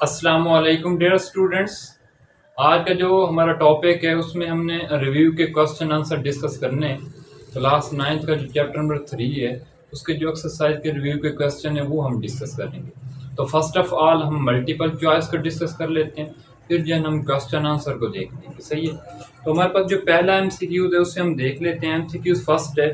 अस्सलामुअलैकुम dear students. आज का जो हमारा टॉपिक है उसमें हमने रिव्यू के क्वेश्चन आंसर डिस्कस करने हैं। क्लास 9th का जो चैप्टर नंबर 3 है उसके जो एक्सरसाइज के रिव्यू के क्वेश्चन है वो हम डिस्कस करेंगे। तो फर्स्ट ऑफ ऑल हम मल्टीपल चॉइस को डिस्कस कर लेते हैं, फिर जो हम क्वेश्चन आंसर को देख लेंगे। सही है, तो हमारे पास जो पहला MCQ है उससे हम देख लेते हैं। MCQ फर्स्ट है,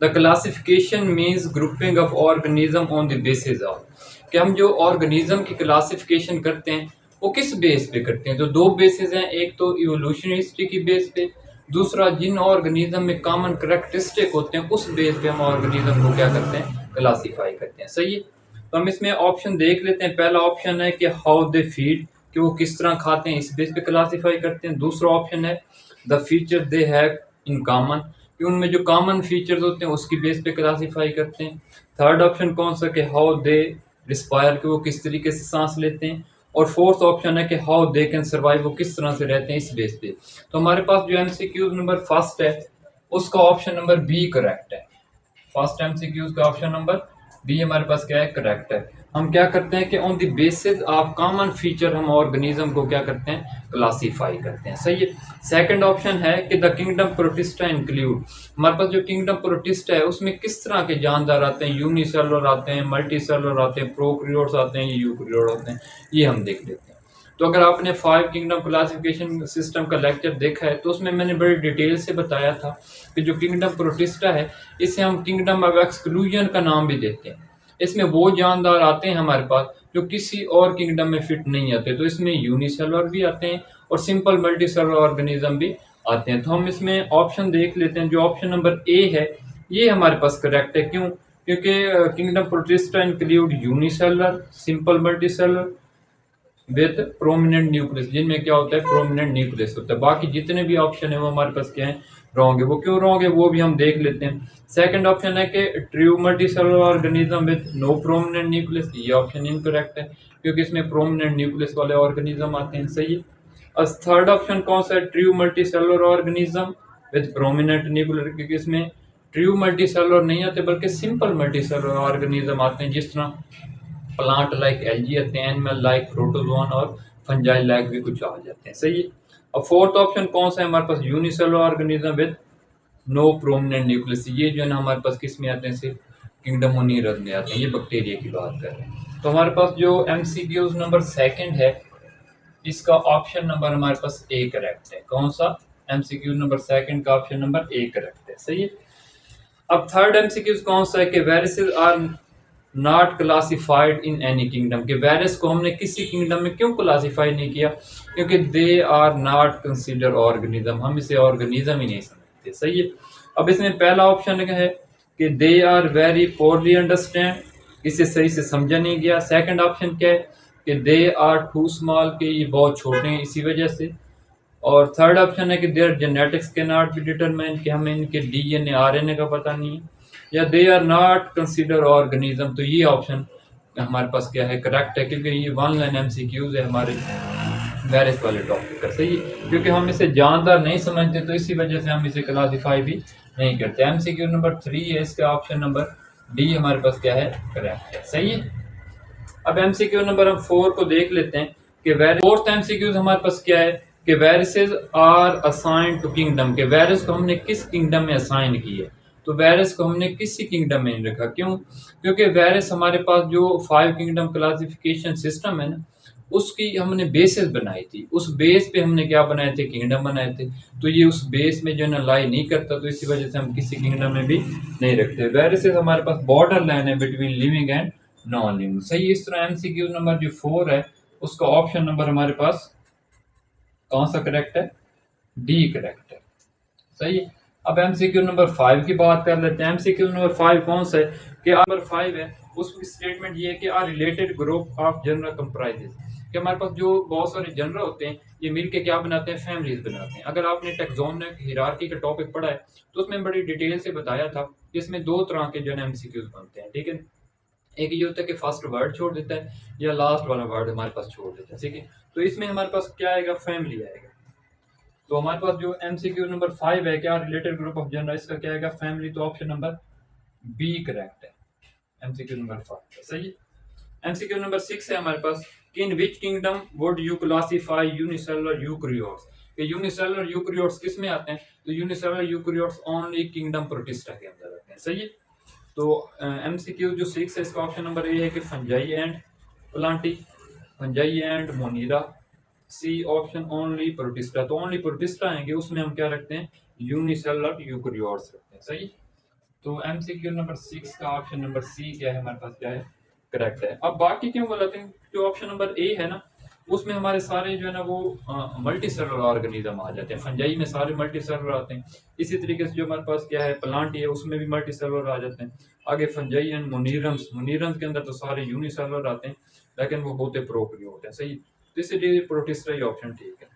the classification means grouping of organism on the basis of, कि हम जो ऑर्गेनिज्म की क्लासिफिकेशन करते हैं वो किस बेस पे करते हैं। तो दो बेसिस हैं, एक तो इवोल्यूशनरी हिस्ट्री की बेस पे, दूसरा जिन ऑर्गेनिज्म में कॉमन करेक्टरिस्टिक होते हैं उस बेस पे हम ऑर्गेनिज्म को क्या करते हैं, क्लासीफाई करते हैं। सही है, तो हम इसमें ऑप्शन देख लेते हैं। पहला ऑप्शन है कि हाउ दे फीड, कि वो किस तरह खाते हैं, इस बेस पे क्लासीफाई करते हैं। दूसरा ऑप्शन है the feature they have in common, कि उनमें जो कॉमन फीचर्स होते हैं उसकी बेस पे क्लासीफाई करते हैं। थर्ड ऑप्शन कौन सा, कि हाउ दे रिस्पायर, कि वो किस तरीके से सांस लेते हैं। और फोर्थ ऑप्शन है कि हाउ दे कैन सर्वाइव, वो किस तरह से रहते हैं, इस बेस पे। तो हमारे पास जो MCQ नंबर फर्स्ट है उसका ऑप्शन नंबर बी करेक्ट है। फर्स्ट MCQ का ऑप्शन नंबर बी हमारे पास क्या है, करेक्ट है। हम क्या करते हैं कि on the basis of common feature हम ऑर्गेनिज्म को क्या करते हैं, क्लासीफाई करते हैं। सही है। सेकंड ऑप्शन है कि द किंगडम प्रोटिस्टा इंक्लूड, हमारे पास जो किंगडम प्रोटिस्टा है उसमें किस तरह के जानदार आते हैं, यूनिसेलुलर आते हैं, मल्टी सेलुलर आते हैं, प्रोकैरियोट्स आते हैं, यूकैरियोट आते हैं, ये हम देख लेते हैं। तो अगर आपने 5 किंगडम क्लासिफिकेशन सिस्टम का लेक्चर देखा है तो उसमें मैंने बड़ी डिटेल से बताया था कि जो किंगडम प्रोटिस्टा है इसे हम किंगडम ऑफ एक्सक्लूजन का नाम भी देते हैं। इसमें वो जानदार आते हैं हमारे पास जो किसी और किंगडम में फिट नहीं आते। तो इसमें यूनिसेलुलर भी आते हैं और सिंपल मल्टी सेलुलर ऑर्गेनिज्म भी आते हैं। तो हम इसमें ऑप्शन देख लेते हैं। जो ऑप्शन नंबर ए है ये हमारे पास करेक्ट है। क्यों? क्योंकि kingdom protista include unicellular, simple multi cellular with prominent nucleus, जिनमें क्या होता है, प्रोमिनेंट न्यूक्लियस होता है। बाकी जितने भी ऑप्शन है वो हमारे पास क्या है, रॉन्ग है। वो क्यों रॉन्ग है वो भी हम देख लेते हैं। सेकंड ऑप्शन है कि true multicellular organism with no prominent nucleus, ये ऑप्शन इनकरेक्ट है क्योंकि इसमें प्रोमिनेंट न्यूक्लियस वाले ऑर्गेनिज्म आते हैं। सही है। और थर्ड ऑप्शन कौन सा है, true multicellular organism with prominent nuclear, क्योंकि इसमें ट्रू मल्टीसेलुलर नहीं आते बल्कि सिंपल मल्टीसेलुलर ऑर्गेनिज्म आते हैं, जिस तरह प्लांट लाइक एल्गी आते हैं, एनिमल लाइक प्रोटोजोन और फंजाई लाइक भी कुछ आ जाते हैं। सही है। अब फोर्थ ऑप्शन कौन सा है हमारे पास, unicellular organism with no prominent nucleus, ये जो है ना हमारे पास किस में आते हैं, सिर्फ किंगडम ओनिरस में आते हैं, ये बैक्टीरिया की बात कर रहे हैं। तो हमारे पास जो MCQ नंबर सेकंड है इसका ऑप्शन नंबर हमारे पास ए करेक्ट है। कौन सा, MCQ नंबर सेकंड का ऑप्शन नंबर ए करेक्ट है। सही है। अब थर्ड MCQ कौन सा है कि viruses are not classified in any kingdom, के वायरस को हमने किसी किंगडम में क्यों क्लासिफाई नहीं किया, क्योंकि they are not consider organism, हम इसे ऑर्गेनिज्म ही नहीं समझते। सही है। अब इसमें पहला ऑप्शन है कि they are very poorly understand, इसे सही से समझा नहीं गया। सेकंड ऑप्शन क्या है कि दे आर टू स्मॉल, के ये बहुत छोटे हैं इसी वजह से। और थर्ड ऑप्शन है कि देयर जेनेटिक्स के नॉट बी डिटरमाइन, कि हमें इनके DNA RNA का पता नहीं है। या they are not consider organism, तो ये ऑप्शन हमारे पास क्या है, करेक्ट है, क्योंकि ये 1 लाइन MCQs है हमारे वायरस वाले टॉपिक का। सही है, क्योंकि हम इसे जानदार नहीं समझते तो इसी वजह से हम इसे क्लासीफाई भी नहीं करते। MCQ नंबर 3 है, इसका ऑप्शन नंबर डी हमारे पास क्या है, करेक्ट है। सही है। अब MCQ नंबर हम 4 को देख लेते हैं कि फोर्थ MCQ हमारे पास क्या है कि viruses are assign to kingdom, के वायरस को हमने किस किंगडम में असाइन की है। तो वायरस को हमने किसी किंगडम में नहीं रखा। क्यों? क्योंकि वायरस हमारे पास जो 5 किंगडम क्लासिफिकेशन सिस्टम है ना उसकी हमने बेसिस बनाई थी, उस बेस पे हमने क्या बनाए थे, किंगडम बनाए थे। तो ये उस बेस में जो है ना लाई नहीं करता, तो इसी वजह से हम किसी किंगडम में भी नहीं रखते। वायरसेस हमारे पास बॉर्डर लाइन है between living and non living. सही। इस तरह MCQ नंबर जो 4 है उसका ऑप्शन नंबर हमारे पास कौन सा करेक्ट है, डी करेक्ट है। सही है। अब MCQ नंबर 5 की बात कर लेते हैं। MCQ नंबर 5 कौन सा है कि नंबर 5 है उसकी स्टेटमेंट ये है कि are related group of general comprises, कि हमारे पास जो बहुत सारे जनरल होते हैं ये मिलके क्या बनाते हैं, फैमिलीज बनाते हैं। अगर आपने टैक्सोनॉमिक हायरार्की का टॉपिक पढ़ा है तो उसमें बड़ी डिटेल से बताया था कि इसमें 2 तरह के जो है MCQs बनते हैं। ठीक है, एक ये होता है कि फर्स्ट वर्ड छोड़ देता है या लास्ट वाला वर्ड हमारे पास छोड़ देता है। ठीक है, तो इसमें हमारे पास क्या आएगा, फैमिली आएगा। तो हमारे पास जो MCQ नंबर 5 है क्या, रिलेटेड ग्रुप ऑफ जनरल, इसका क्या आएगा, फैमिली। तो ऑप्शन नंबर बी करेक्ट है। MCQ नंबर 5 सही है। MCQ नंबर 6 है हमारे पास कि in which kingdom would you classify unicellular eukaryotes, कि यूनिसेलुलर यूकैरियोट्स किस में आते हैं, तो unicellular eukaryotes only kingdom protista के अंदर आते हैं। सही है। तो एमसीक्यू जो 6 है इसका ऑप्शन नंबर ए है कि fungi and plantae, fungi and monera. C option only protista, तो ओनली प्रोटिस्टा आएंगे उसमें हम क्या रखते हैं, यूनिसेलुलर यूकैरियोट्स रखते हैं। सही। तो एमसीक्यू नंबर 6 का ऑप्शन नंबर सी क्या है हमारे पास, क्या है, करेक्ट है। अब बाकी क्यों गलत है, जो ऑप्शन नंबर ए है ना उसमें हमारे सारे जो है ना वो मल्टी सेलुलर ऑर्गेनिज्म आ जाते हैं, फंजाई में सारे मल्टी सेलुलर आते हैं। इसी तरीके से जो हमारे पास क्या है प्लांटी है उसमें भी मल्टी सेलुलर आ जाते हैं। आगे फंजाई एंड मोनीरम्स, मोनीरम्स के अंदर तो सारे यूनिसेलुलर आते हैं लेकिन वो होते प्रोकैरियोट हैं। सही। तो इसलिए प्रोटिस्टा ही ऑप्शन ठीक है।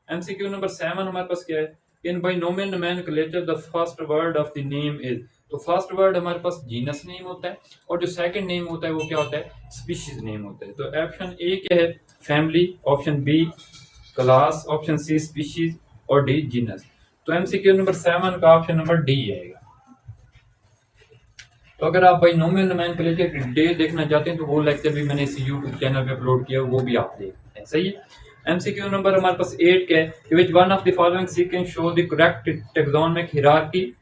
एमसीक्यू नंबर 7 हमारे पास क्या है, in binomial nomenclature the first word of the name is, तो फर्स्ट वर्ड हमारे पास जीनस नेम होता है और जो सेकंड नेम होता है वो क्या होता है, स्पीशीज नेम होता है। तो ऑप्शन ए क्या है, family, option B class, option C species और डी जीनस। तो एमसीक्यू नंबर 7 का ऑप्शन नंबर डी आएगा। तो अगर आप बाइनोमियल नोमेनक्लेचर की डिटेल देखना चाहते हैं तो वो लेक्चर भी मैंने इसी यूट्यूब चैनल पे अपलोड किया, वो भी आप देख सकते हैं। सही है। एमसीक्यू नंबर हमारे पास 8 क्या है, which one of the following sequence show the correct taxonomic hierarchy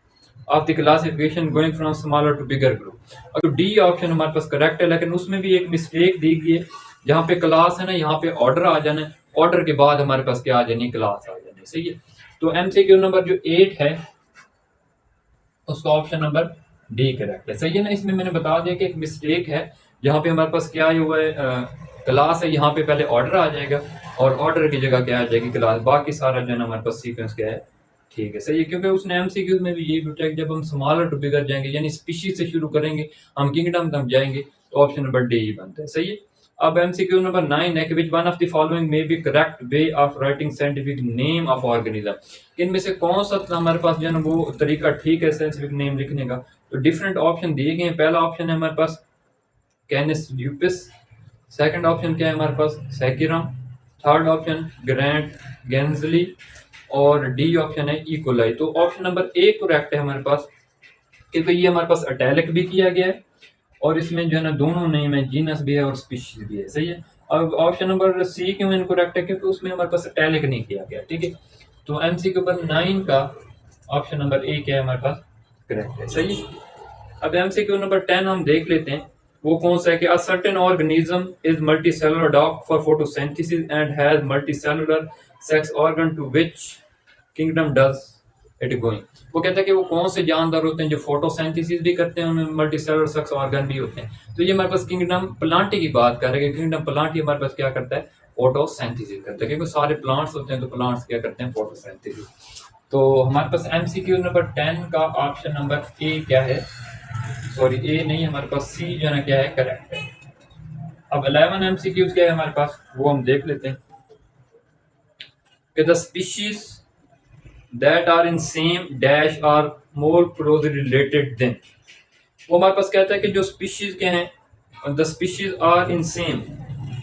of the classification going from smaller to bigger group. अगर डी ऑप्शन हमारे पास करेक्ट है लेकिन उसमें भी एक मिस्टेक दी गई है, जहाँ पे क्लास है ना यहाँ पे ऑर्डर आ जाना है, ऑर्डर के बाद हमारे पास क्या आ जानी, क्लास आ जानी। सही है। तो एमसीक्यू नंबर जो 8 है उसका ऑप्शन नंबर डी करेक्ट है। सही है ना। इसमें मैंने बता दिया कि एक मिस्टेक है, जहाँ पे हमारे पास क्या हुआ है, क्लास है, यहाँ पे पहले ऑर्डर आ जाएगा और ऑर्डर की जगह क्या आ जाएगी, क्लास। बाकी सारा जो है ना हमारे पास सीक्वेंस क्या है, ठीक है। सही है। क्योंकि उसने एमसीक्यू में भी ये पूछा है कि जब हम स्मॉलर टू बिगर जाएंगे यानी स्पीशीज से शुरू करेंगे, हम किंगडम तक जाएंगे, तो ऑप्शन नंबर डी ही बनता है। सही है। अब एमसीक्यू नंबर 9 है कि विच one of the following may be correct way of writing scientific name of organism, इनमें से कौन सा हमारे पास जो है ना वो तरीका ठीक है साइंटिफिक नेम लिखने का। तो डिफरेंट ऑप्शन दिए गए हैं। पहला ऑप्शन है हमारे पास कैनिस ल्यूपिस, सेकंड ऑप्शन क्या है हमारे पास, सैकिरम, थर्ड ऑप्शन ग्रैंड गेंजली और डी ऑप्शन है इकोलाई। तो ऑप्शन नंबर ए करेक्ट है हमारे पास, क्योंकि ये हमारे पास अटैलिक भी किया गया है और इसमें जो है ना दोनों नेम है, जीनस भी है और स्पीशीज भी है। सही है। अब ऑप्शन नंबर सी क्यों इनकरेक्ट है, क्योंकि उसमें हमारे पास अटैलिक नहीं किया गया। ठीक है। तो एमसीक्यू नंबर 9 का ऑप्शन नंबर ए क्या है हमारे पास, करेक्ट है। सही है। अब एमसीक्यू नंबर 10 हम देख लेते हैं, वो कौन सा है कि a certain organism is multicellular dog for photosynthesis and has multicellular sex organ to which kingdom does it going. वो कहता है कि वो कौन से जानदार होते हैं जो फोटोसिंथेसिस भी करते हैं, उनमें मल्टीसेलुलर सेक्स ऑर्गन भी होते हैं। तो ये हमारे पास किंगडम प्लांटी की बात कर रहे हैं कि किंगडम प्लांटी हमारे पास क्या करता है, फोटोसिंथेसिस करता है, क्योंकि सारे प्लांट्स होते हैं तो प्लांट्स क्या करते हैं, फोटोसिंथेसिस। तो हमारे पास एमसीक्यू नंबर 10 का ऑप्शन नंबर ए क्या है, सॉरी ए नहीं, हमारे पास सी जो है क्या है, करेक्ट है। अब 11 एमसीक्यूज क्या है हमारे पास, वो हम देख लेते हैं कि the species that are in same dash are more closely related than. वो हमारे पास कहता है कि जो स्पीशीज के हैं, the species are in same.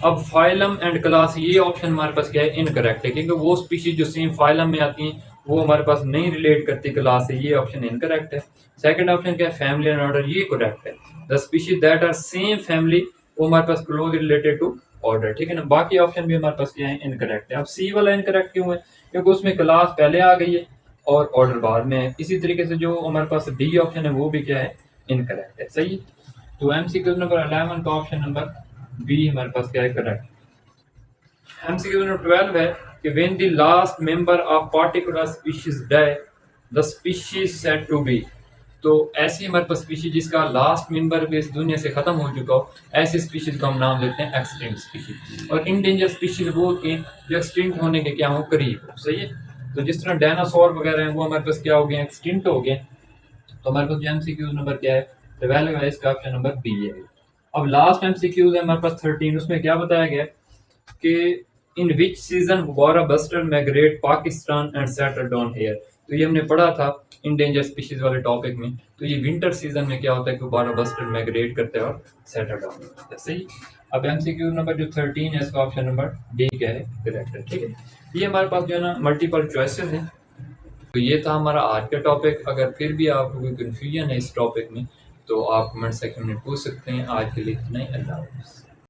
अब फाइलम एंड क्लास, ये ऑप्शन हमारे पास क्या है, इनकरेक्ट है, क्योंकि वो स्पीशीज जो सेम फाइलम में आती हैं वो हमारे पास नहीं रिलेट करती क्लास से, ये ऑप्शन इनकरेक्ट है। सेकंड ऑप्शन क्या है, फैमिली एंड ऑर्डर, ये करेक्ट है। The species that are same family, वो हमारे पास क्लोज रिलेटेड टू ऑर्डर। ठीक है ना। बाकी ऑप्शन भी हमारे पास क्या है, इनकरेक्ट है। अब सी वाला इनकरेक्ट क्यों है, क्योंकि उसमें क्लास पहले आ गई है और ऑर्डर बाद में है। इसी तरीके से जो हमारे पास डी ऑप्शन है वो भी क्या है, इनकरेक्ट है। सही। तो एमसीक्यू नंबर 11 का ऑप्शन नंबर बी हमारे पास क्या है, करेक्ट। एमसीक्यू नंबर 12 है कि when the last member of particular species die the species said to be. तो ऐसी हमारे पास स्पीशीज जिसका लास्ट मेंबर भी इस दुनिया से खत्म हो चुका हो, ऐसी स्पीशीज को हम नाम देते हैं एक्सटिंक्ट स्पीशीज। और इंडेंजर स्पीशीज वो होती हैं जो एक्सटिंक्ट होने के क्या हो, करीब हो। सही है। तो जिस तरह डायनासोर वगैरह हैं वो हमारे पास क्या हो गए, एक्सटिंक्ट हो गए। तो हमारे पास एमसीक्यू नंबर क्या है, 12 है, इसका ऑप्शन नंबर बी है। अब लास्ट एमसीक्यू है हमारे पास 13, उसमें क्या बताया गया कि इन विच सीजन गुब्बारा buster migrate Pakistan and settle down here. तो ये हमने पढ़ा था इंडेंजर स्पीशीज वाले टॉपिक में। तो ये विंटर सीजन में क्या होता है, गुब्बारा बस्टर माइग्रेट करते हैं और सेटल डाउन होता है। सही। अब एमसीक्यू नंबर जो 13 है इसका ऑप्शन नंबर डी क्या है, करेक्ट है। ठीक है। ये हमारे पास जो है ना मल्टीपल चॉइसेस हैं। तो ये था हमारा आज का टॉपिक। अगर फिर भी आपको कोई कन्फ्यूजन है इस टॉपिक में तो आप कमेंट सेक्शन में पूछ सकते हैं। आज के लिए इतना ही, अल्लाह हाफ़िज़।